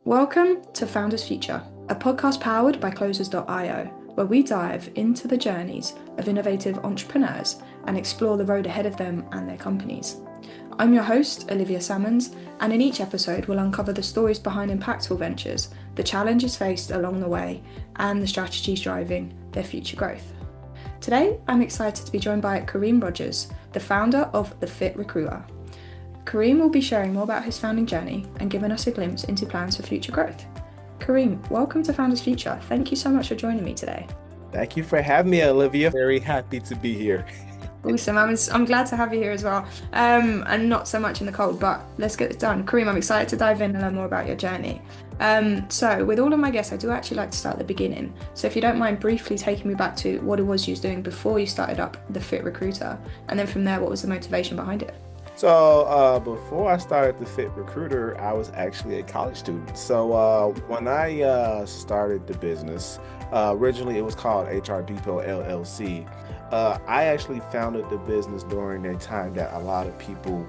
Welcome to Founders Future, a podcast powered by Closers.io, where we dive into the journeys of innovative entrepreneurs and explore the road ahead of them and their companies. I'm your host, Olivia Salmons, and in each episode, we'll uncover the stories behind impactful ventures, the challenges faced along the way, and the strategies driving their future growth. Today, I'm excited to be joined by Kareem Rogers, the founder of The Fit Recruiter. Kareem will be sharing more about his founding journey and giving us a glimpse into plans for future growth. Kareem, welcome to Founders Future. Thank you so much for joining me today. Thank you for having me, Olivia. Very happy to be here. Awesome. I'm glad to have you here as well. And not so much in the cold, but let's get this done. Kareem, I'm excited to dive in and learn more about your journey. So with all of my guests, I do actually like to start at the beginning. So if you don't mind briefly taking me back to what it was you was doing before you started up The Fit Recruiter, and then from there, what was the motivation behind it? So before I started the Fit Recruiter, I was actually a college student. So when I started the business, originally it was called HR Depot LLC. I actually founded the business during a time that a lot of people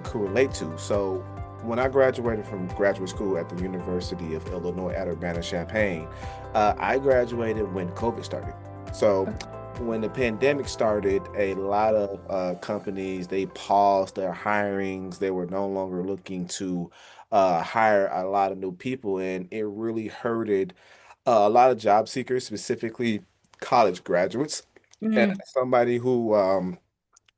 could relate to. So when I graduated from graduate school at the University of Illinois at Urbana-Champaign, I graduated when COVID started. So when the pandemic started, a lot of companies, they paused their hirings. They were no longer looking to hire a lot of new people, and it really hurted a lot of job seekers, specifically college graduates. And Mm. as somebody who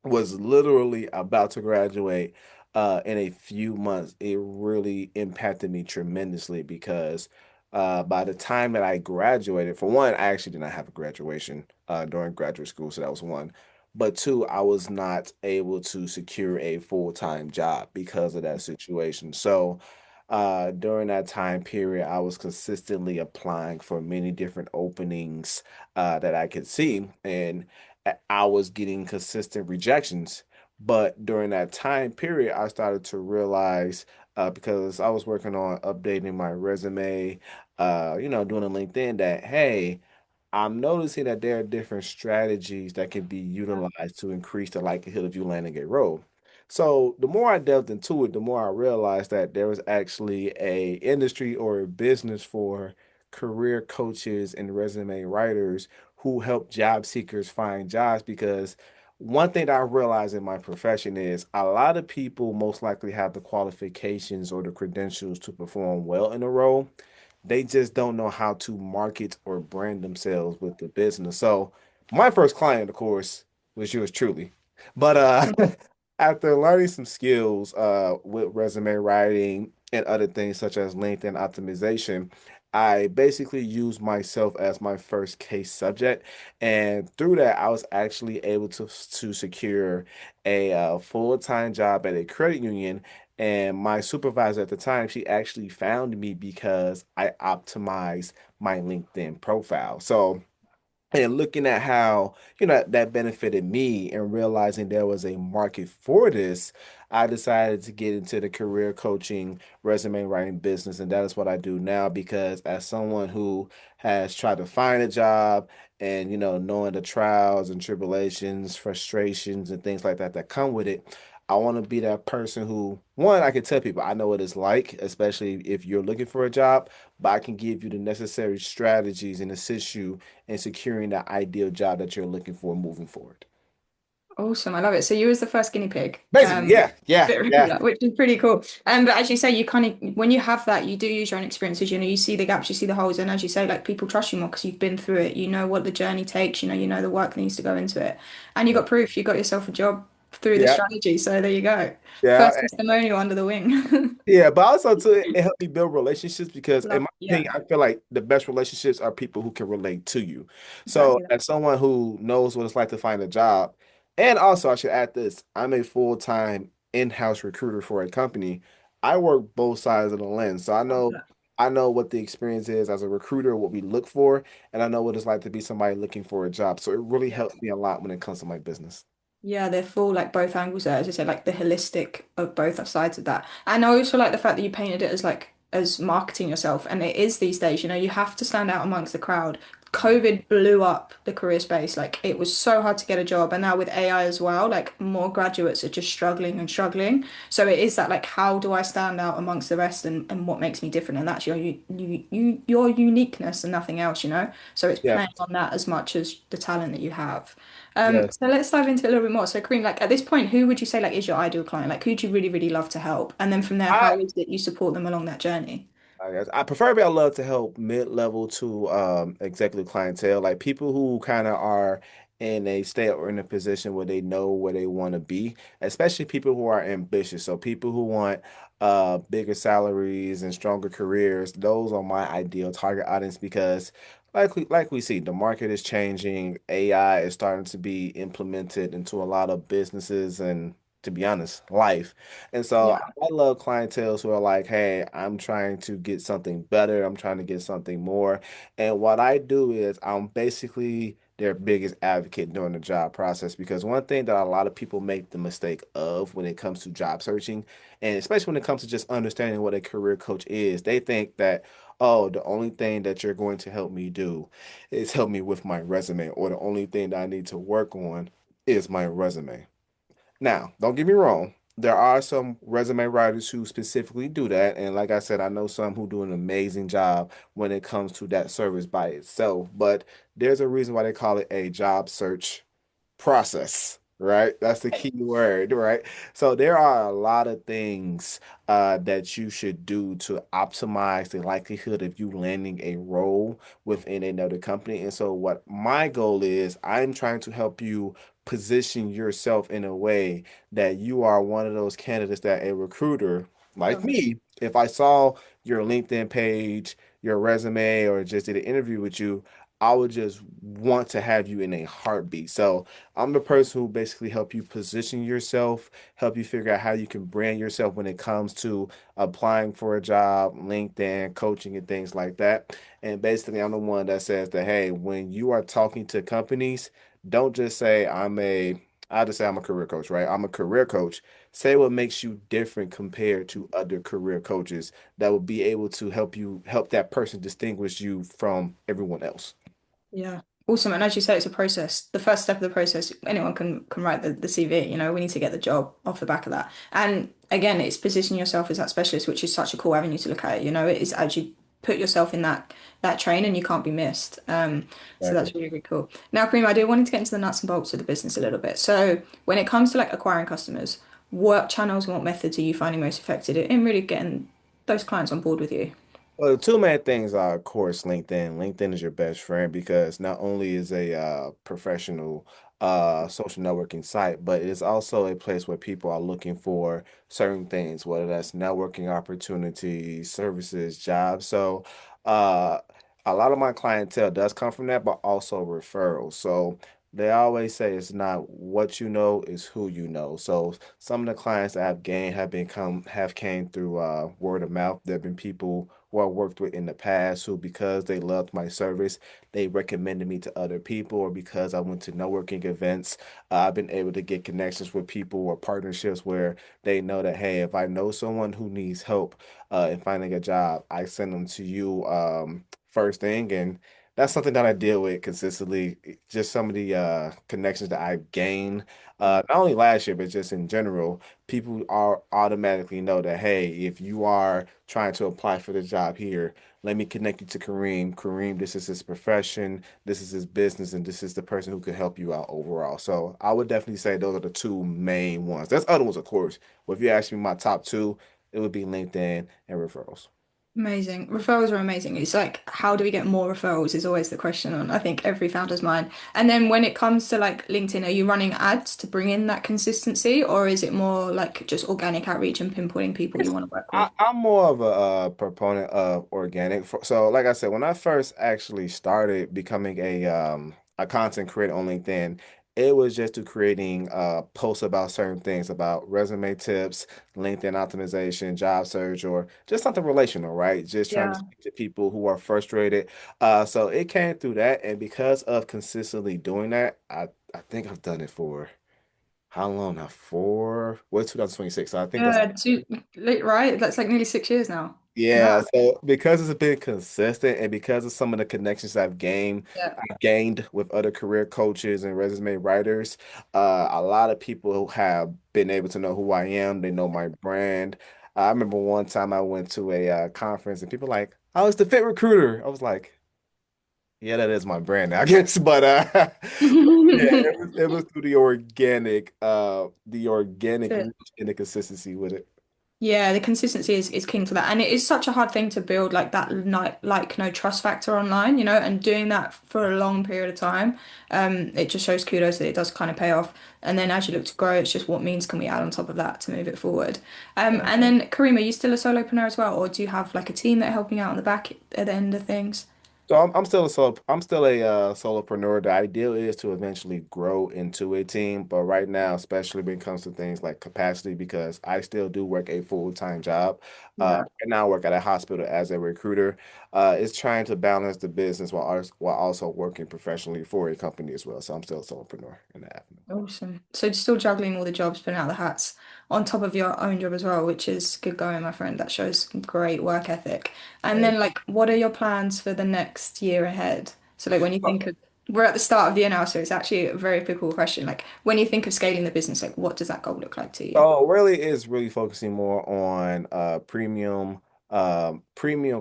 was literally about to graduate in a few months, it really impacted me tremendously because by the time that I graduated, for one, I actually did not have a graduation during graduate school, so that was one. But two, I was not able to secure a full-time job because of that situation. So during that time period, I was consistently applying for many different openings that I could see, and I was getting consistent rejections. But during that time period, I started to realize because I was working on updating my resume, doing a LinkedIn that, hey, I'm noticing that there are different strategies that can be utilized to increase the likelihood of you landing a role. So the more I delved into it, the more I realized that there was actually a industry or a business for career coaches and resume writers who help job seekers find jobs because one thing that I realize in my profession is a lot of people most likely have the qualifications or the credentials to perform well in a role. They just don't know how to market or brand themselves with the business. So my first client, of course, was yours truly. But after learning some skills with resume writing and other things such as LinkedIn optimization, I basically used myself as my first case subject. And through that, I was actually able to secure a full-time job at a credit union. And my supervisor at the time, she actually found me because I optimized my LinkedIn profile. So, and looking at how, that benefited me and realizing there was a market for this, I decided to get into the career coaching, resume writing business. And that is what I do now because as someone who has tried to find a job and, knowing the trials and tribulations, frustrations, and things like that that come with it, I want to be that person who, one, I can tell people I know what it's like, especially if you're looking for a job, but I can give you the necessary strategies and assist you and securing that ideal job that you're looking for moving forward. Awesome, I love it. So you was the first guinea pig, Basically, yeah, yeah, Fit yeah, Recruiter, which is pretty cool. But as you say, you kind of when you have that, you do use your own experiences. You see the gaps, you see the holes, and as you say, like people trust you more because you've been through it. You know what the journey takes. You know the work that needs to go into it, and you yeah, got proof. You got yourself a job through the yeah, strategy. So there you go, yeah, first testimonial under the wing. yeah. But also too, it helped me build relationships because, in Love, my yeah, opinion, I feel like the best relationships are people who can relate to you. So, exactly that. as someone who knows what it's like to find a job, and also I should add this, I'm a full-time in-house recruiter for a company. I work both sides of the lens, so I Love know. that. I know what the experience is as a recruiter, what we look for, and I know what it's like to be somebody looking for a job. So it really Yeah. helps me a lot when it comes to my business. Yeah, they're full like both angles there, as I said, like the holistic of both sides of that. And I also like the fact that you painted it as like as marketing yourself. And it is these days, you have to stand out amongst the crowd. COVID blew up the career space. Like it was so hard to get a job. And now with AI as well, like more graduates are just struggling and struggling. So it is that like how do I stand out amongst the rest and what makes me different? And that's your uniqueness and nothing else, you know? So it's Yeah. playing on that as much as the talent that you have. Yeah. So let's dive into it a little bit more. So Kareem, like at this point, who would you say like is your ideal client? Like who do you really, really love to help? And then from there, I how is it you support them along that journey? I guess I preferably I love to help mid-level to executive clientele, like people who kind of are in a state or in a position where they know where they want to be, especially people who are ambitious. So people who want bigger salaries and stronger careers, those are my ideal target audience because like we see, the market is changing. AI is starting to be implemented into a lot of businesses and to be honest, life. And so Yeah. I love clientele who are like, hey, I'm trying to get something better. I'm trying to get something more. And what I do is I'm basically their biggest advocate during the job process because one thing that a lot of people make the mistake of when it comes to job searching, and especially when it comes to just understanding what a career coach is, they think that, oh, the only thing that you're going to help me do is help me with my resume, or the only thing that I need to work on is my resume. Now, don't get me wrong. There are some resume writers who specifically do that. And like I said, I know some who do an amazing job when it comes to that service by itself. But there's a reason why they call it a job search process, right? That's the key word, right? So there are a lot of things that you should do to optimize the likelihood of you landing a role within another company. And so what my goal is, I'm trying to help you position yourself in a way that you are one of those candidates that a recruiter like Love it. me, if I saw your LinkedIn page, your resume, or just did an interview with you, I would just want to have you in a heartbeat. So I'm the person who basically help you position yourself, help you figure out how you can brand yourself when it comes to applying for a job, LinkedIn, coaching, and things like that. And basically, I'm the one that says that, hey, when you are talking to companies, don't just say I'll just say I'm a career coach, right? I'm a career coach. Say what makes you different compared to other career coaches that will be able to help that person distinguish you from everyone else. Yeah. Awesome. And as you say, it's a process. The first step of the process, anyone can write the CV. You know, we need to get the job off the back of that. And again, it's positioning yourself as that specialist, which is such a cool avenue to look at it. You know, it is as you put yourself in that train and you can't be missed. So Exactly. that's really, really cool. Now, Kareem, I do want to get into the nuts and bolts of the business a little bit. So when it comes to like acquiring customers, what channels and what methods are you finding most effective in really getting those clients on board with you? Well, the two main things are, of course, LinkedIn. LinkedIn is your best friend because not only is a professional social networking site, but it is also a place where people are looking for certain things, whether that's networking opportunities, services, jobs. So, uh, a lot of my clientele does come from that, but also referrals. So they always say it's not what you know, it's who you know. So some of the clients that I've gained have came through word of mouth. There have been people who I worked with in the past who, because they loved my service, they recommended me to other people, or because I went to networking events, I've been able to get connections with people or partnerships where they know that, hey, if I know someone who needs help in finding a job, I send them to you first thing. And that's something that I deal with consistently. Just some of the connections that I've gained, not only last year, but just in general, people are automatically know that, hey, if you are trying to apply for the job here, let me connect you to Kareem. Kareem, this is his profession, this is his business, and this is the person who could help you out overall. So I would definitely say those are the two main ones. There's other ones, of course, but if you ask me my top two, it would be LinkedIn and referrals. Amazing. Referrals are amazing. It's like, how do we get more referrals is always the question on, I think, every founder's mind. And then when it comes to like LinkedIn, are you running ads to bring in that consistency, or is it more like just organic outreach and pinpointing people you want to work with? I'm more of a proponent of organic. So, like I said, when I first actually started becoming a content creator on LinkedIn, it was just to creating posts about certain things, about resume tips, LinkedIn optimization, job search, or just something relational, right? Just trying to Yeah. speak to people who are frustrated. So it came through that, and because of consistently doing that, I think I've done it for how long now? What's 2026? So I think that's Yeah, right. That's like nearly 6 years now. Yeah, No. so because it's been consistent and because of some of the connections Yeah. I gained with other career coaches and resume writers, a lot of people have been able to know who I am. They know my brand. I remember one time I went to a conference and people were like, "Oh, it's the Fit Recruiter." I was like, "Yeah, that is my brand, I guess." But yeah, it was through the organic That's reach it. and the consistency with it. Yeah, the consistency is king to that. And it is such a hard thing to build like that like no trust factor online, and doing that for a long period of time, it just shows kudos that it does kind of pay off. And then as you look to grow, it's just what means can we add on top of that to move it forward. And then Kareem, are you still a solopreneur as well, or do you have like a team that are helping out on the back at the end of things? So I'm still a solopreneur. The ideal is to eventually grow into a team, but right now, especially when it comes to things like capacity, because I still do work a full-time job. Yeah. Right now, I work at a hospital as a recruiter. It's trying to balance the business while also working professionally for a company as well. So I'm still a solopreneur in that avenue. Awesome. So still juggling all the jobs, putting out the hats on top of your own job as well, which is good going, my friend. That shows great work ethic. And then like, what are your plans for the next year ahead? So like when you think of, we're at the start of the year now, so it's actually a very applicable question. Like when you think of scaling the business, like what does that goal look like to you? Oh, really is really focusing more on premium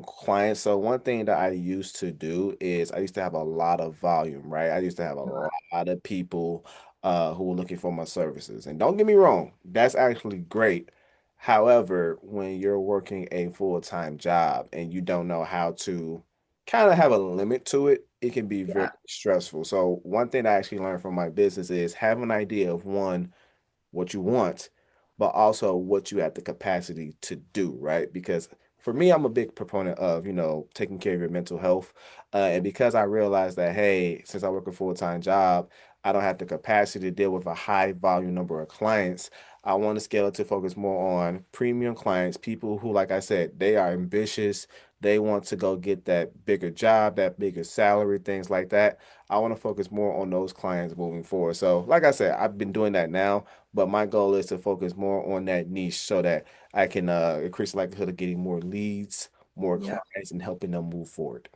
clients. So one thing that I used to do is I used to have a lot of volume, right? I used to have a Right. lot of people who were looking for my services. And don't get me wrong, that's actually great. However, when you're working a full-time job and you don't know how to kind of have a limit to it, it can be very Yeah. stressful. So one thing I actually learned from my business is have an idea of one what you want, but also what you have the capacity to do, right? Because for me, I'm a big proponent of, taking care of your mental health. And because I realized that, hey, since I work a full-time job, I don't have the capacity to deal with a high volume number of clients. I want to scale it to focus more on premium clients, people who, like I said, they are ambitious. They want to go get that bigger job, that bigger salary, things like that. I want to focus more on those clients moving forward. So, like I said, I've been doing that now. But my goal is to focus more on that niche so that I can increase the likelihood of getting more leads, more Yeah. clients, and helping them move forward.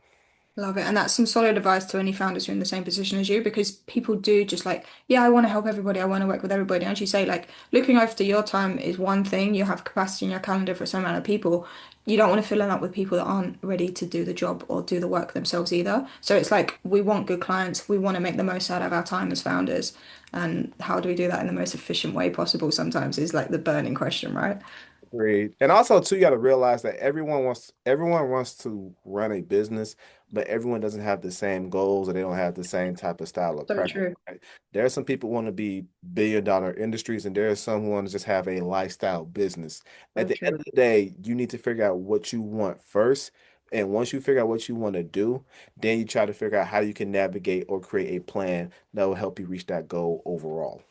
Love it. And that's some solid advice to any founders who are in the same position as you because people do just like, yeah, I want to help everybody. I want to work with everybody. And as you say, like looking after your time is one thing. You have capacity in your calendar for some amount of people. You don't want to fill it up with people that aren't ready to do the job or do the work themselves either. So it's like we want good clients. We want to make the most out of our time as founders. And how do we do that in the most efficient way possible sometimes is like the burning question, right? Agreed. And also too, you got to realize that everyone wants to run a business, but everyone doesn't have the same goals or they don't have the same type of style of So practice. true. Right? There are some people who want to be billion-dollar industries, and there are some who want to just have a lifestyle business. At So the end true. of the day, you need to figure out what you want first. And once you figure out what you want to do, then you try to figure out how you can navigate or create a plan that will help you reach that goal overall.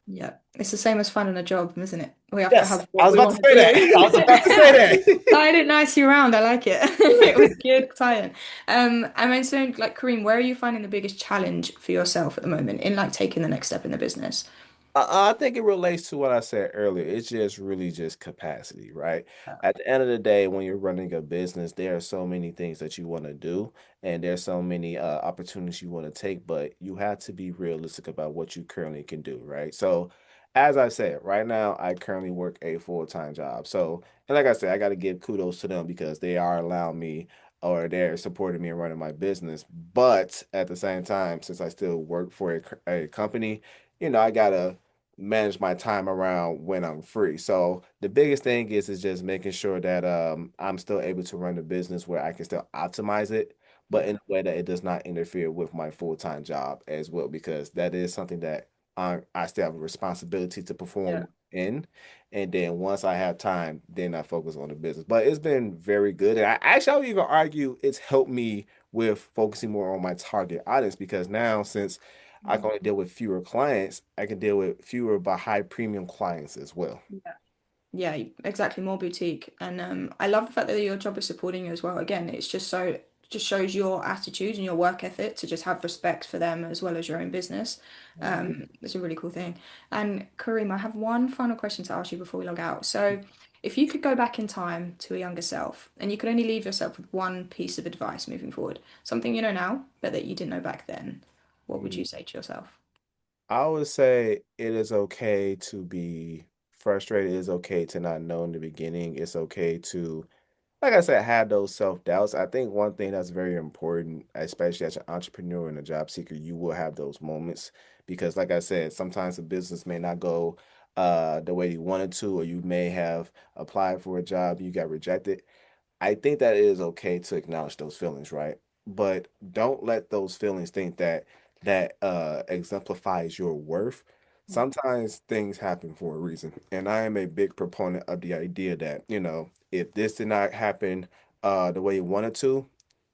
Yeah, it's the same as finding a job, isn't it? We have to Yes, have I what was we about to want say to that. I was about to say do. that. Tied it nicely around. I like it. It was good tie-in. And then so like Kareem, where are you finding the biggest challenge for yourself at the moment in like taking the next step in the business? I think it relates to what I said earlier. It's just really just capacity, right? Yeah. At the end of the day, when you're running a business, there are so many things that you want to do, and there's so many opportunities you want to take, but you have to be realistic about what you currently can do, right? So, as I said, right now, I currently work a full-time job. So, and like I said, I got to give kudos to them because they are allowing me or they're supporting me in running my business. But at the same time, since I still work for a company, I gotta manage my time around when I'm free. So the biggest thing is just making sure that I'm still able to run the business where I can still optimize it, but Yeah. in a way that it does not interfere with my full-time job as well, because that is something that I still have a responsibility to Yeah. perform in. And then once I have time, then I focus on the business. But it's been very good. And I would even argue it's helped me with focusing more on my target audience because now since I can only deal with fewer clients. I can deal with fewer but high premium clients as well. Yeah. Yeah, exactly. More boutique. And I love the fact that your job is supporting you as well. Again, it's just so just shows your attitude and your work ethic to just have respect for them as well as your own business. It's a really cool thing. And Kareem, I have one final question to ask you before we log out. So if you could go back in time to a younger self and you could only leave yourself with one piece of advice moving forward, something you know now, but that you didn't know back then, what would you Mm. say to yourself? I would say it is okay to be frustrated. It is okay to not know in the beginning. It's okay to, like I said, have those self-doubts. I think one thing that's very important, especially as an entrepreneur and a job seeker, you will have those moments because, like I said, sometimes the business may not go the way you wanted to, or you may have applied for a job, you got rejected. I think that it is okay to acknowledge those feelings, right? But don't let those feelings think that exemplifies your worth. Sometimes things happen for a reason, and I am a big proponent of the idea that, if this did not happen the way you wanted to,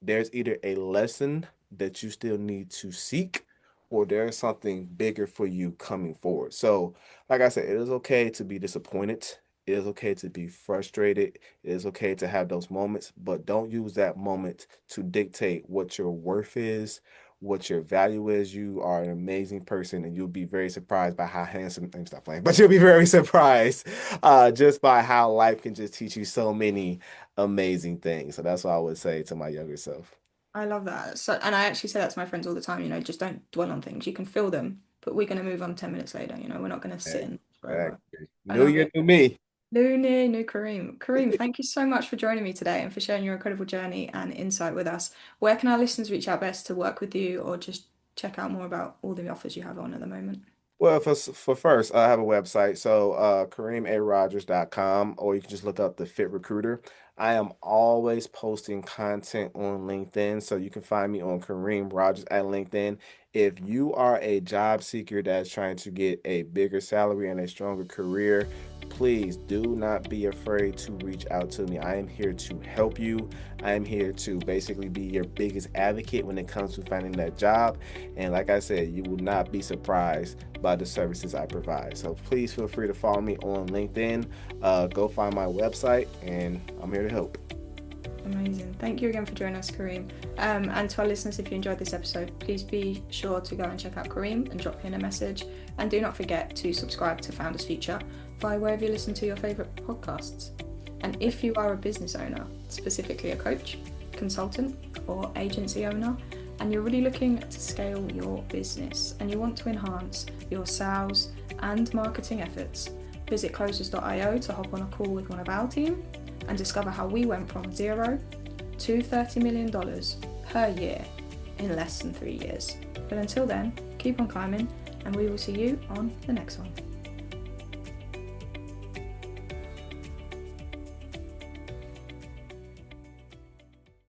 there's either a lesson that you still need to seek, or there's something bigger for you coming forward. So, like I said, it is okay to be disappointed. It is okay to be frustrated. It is okay to have those moments, but don't use that moment to dictate what your worth is, what your value is. You are an amazing person, and you'll be very surprised by how handsome and stuff like. But you'll be very surprised just by how life can just teach you so many amazing things. So that's what I would say to my younger self. I love that. So, and I actually say that to my friends all the time, just don't dwell on things. You can feel them, but we're going to move on 10 minutes later. We're not going to sit in forever. Exactly. I New love year, it. new me. Looney, new Kareem. Kareem, thank you so much for joining me today and for sharing your incredible journey and insight with us. Where can our listeners reach out best to work with you or just check out more about all the offers you have on at the moment? Well, for first, I have a website, so KareemARogers.com, or you can just look up the Fit Recruiter. I am always posting content on LinkedIn, so you can find me on Kareem Rogers at LinkedIn. If you are a job seeker that's trying to get a bigger salary and a stronger career, please do not be afraid to reach out to me. I am here to help you. I am here to basically be your biggest advocate when it comes to finding that job. And like I said, you will not be surprised by the services I provide. So please feel free to follow me on LinkedIn. Go find my website, and I'm here to help. Amazing. Thank you again for joining us, Kareem. And to our listeners, if you enjoyed this episode, please be sure to go and check out Kareem and drop him a message. And do not forget to subscribe to Founders Future via wherever you listen to your favourite podcasts. And if you are a business owner, specifically a coach, consultant, or agency owner, and you're really looking to scale your business and you want to enhance your sales and marketing efforts, visit closers.io to hop on a call with one of our team and discover how we went from zero to $30 million per year in less than 3 years. But until then, keep on climbing, and we will see you on the next one.